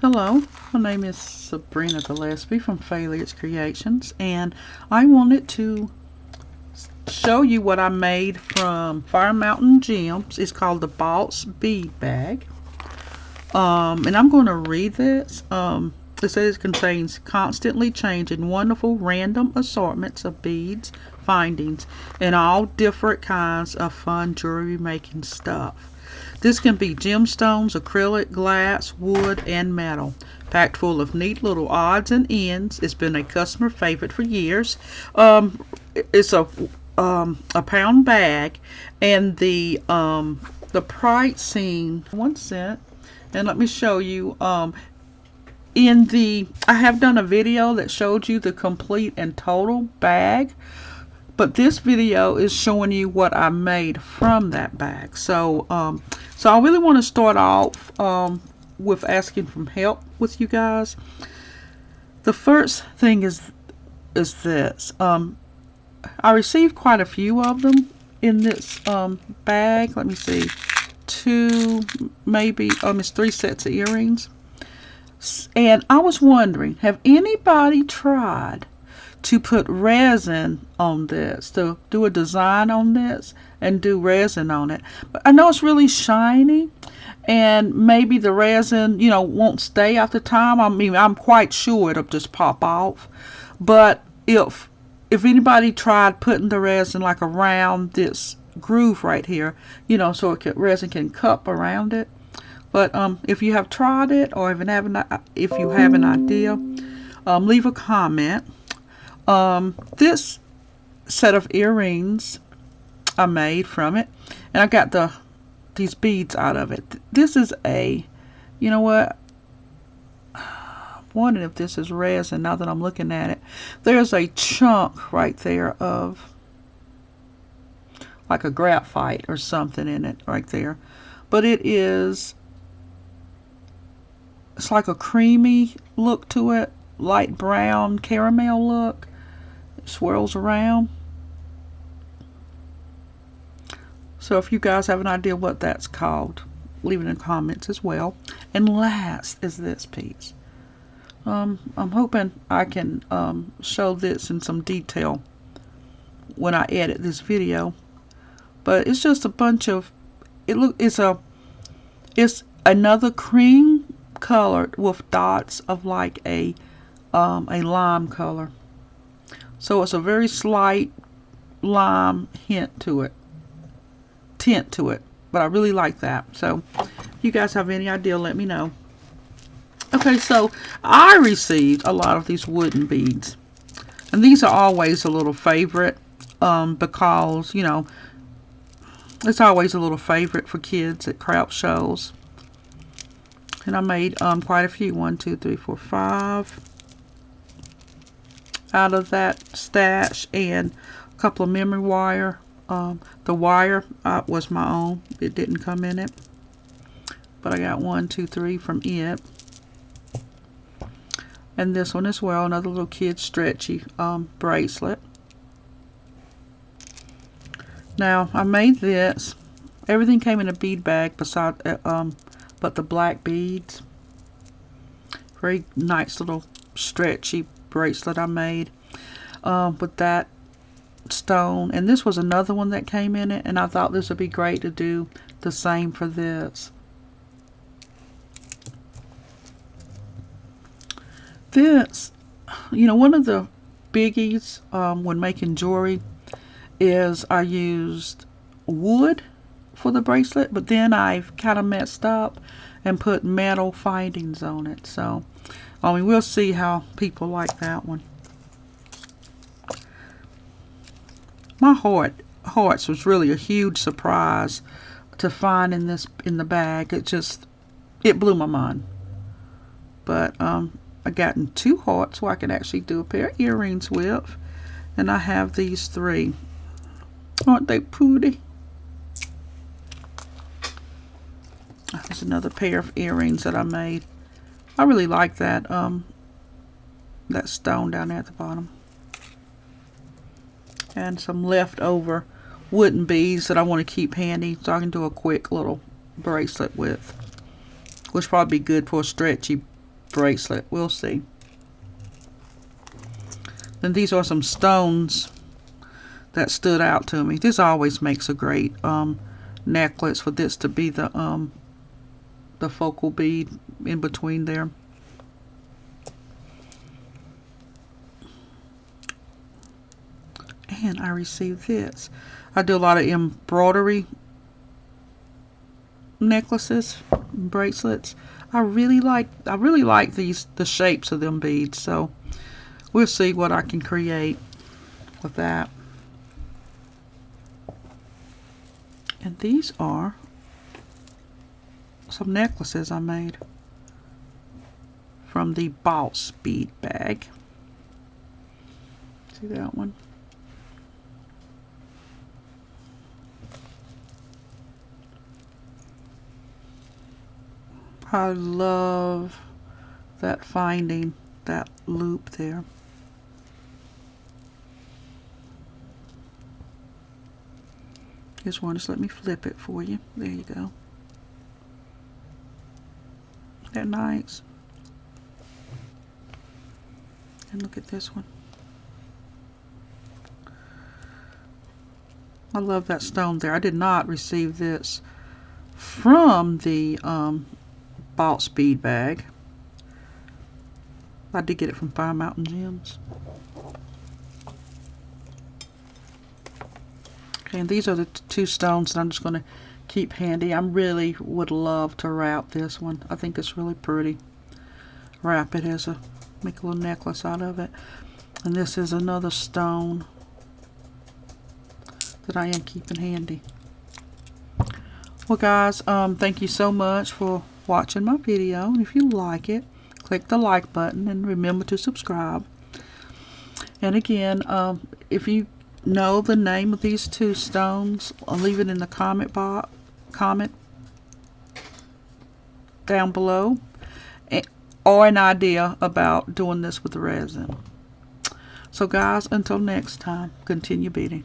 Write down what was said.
Hello, my name is Sabrina Gillespie from Faileas Creations, and I wanted to show you what I made from Fire Mountain Gems. It's called the Boss Bead Bag. And I'm going to read this. It says it contains constantly changing wonderful random assortments of beads, findings, and all different kinds of fun jewelry making stuff. This can be gemstones, acrylic, glass, wood, and metal. Packed full of neat little odds and ends. It's been a customer favorite for years. It's a pound bag, and the pricing 1 cent. And let me show you. I have done a video that showed you the complete and total bag. But this video is showing you what I made from that bag. So I really want to start off with asking for help with you guys. The first thing is this. I received quite a few of them in this bag. Let me see. Two, maybe, it's 3 sets of earrings. And I was wondering, have anybody tried to put resin on this, to do a design on this and do resin on it? But I know it's really shiny, and maybe the resin, won't stay after time. I mean, I'm quite sure it'll just pop off. But if anybody tried putting the resin like around this groove right here, so resin can cup around it. But if you have tried it, or if you have an idea, leave a comment. This set of earrings I made from it, and I got these beads out of it. This is you know what? I'm wondering if this is resin now that I'm looking at it. There's a chunk right there of like a graphite or something in it right there. But it's like a creamy look to it, light brown caramel look. It swirls around. So if you guys have an idea what that's called, leave it in the comments as well. And last is this piece. I'm hoping I can show this in some detail when I edit this video. But it's just a bunch of it's another cream colored with dots of like a lime color. So it's a very slight lime tint to it. But I really like that. So if you guys have any idea, let me know. Okay, so I received a lot of these wooden beads. And these are always a little favorite because, it's always a little favorite for kids at craft shows. And I made quite a few. 1, 2, 3, 4, 5 out of that stash, and a couple of memory wire. The wire was my own. It didn't come in it. But I got 1, 2, 3 from it. And this one as well, another little kid stretchy bracelet. Now I made this. Everything came in a bead bag but the black beads. Very nice little stretchy bracelet I made with that stone. And this was another one that came in it, and I thought this would be great to do the same for this. This, one of the biggies when making jewelry is I used wood for the bracelet, but then I've kind of messed up and put metal findings on it. So we'll see how people like that one. My hearts was really a huge surprise to find in the bag. It blew my mind. But I gotten 2 hearts so I can actually do a pair of earrings with, and I have these 3. Aren't they pretty? There's another pair of earrings that I made. I really like that that stone down there at the bottom. And some leftover wooden beads that I want to keep handy so I can do a quick little bracelet with, which probably be good for a stretchy bracelet. We'll see. And these are some stones that stood out to me. This always makes a great necklace, for this to be the focal bead in between there. And I received this. I do a lot of embroidery necklaces, bracelets. I really like these, the shapes of them beads. So we'll see what I can create with that. And these are some necklaces I made from the Boss Bead bag. See that one? I love that finding that loop there. Here's one. Just let me flip it for you. There you go. Isn't that nice? And look at this one. I love that stone there. I did not receive this from the Boss Bead bag. I did get it from Fire Mountain Gems. Okay, and these are the two stones that I'm just going to keep handy. I really would love to wrap this one. I think it's really pretty. Wrap it as a, make a little necklace out of it. And this is another stone that I am keeping handy. Well guys, thank you so much for watching my video. And if you like it, click the like button and remember to subscribe. And again, if you know the name of these two stones, I'll leave it in the comment down below, or an idea about doing this with the resin. So guys, until next time, continue beading.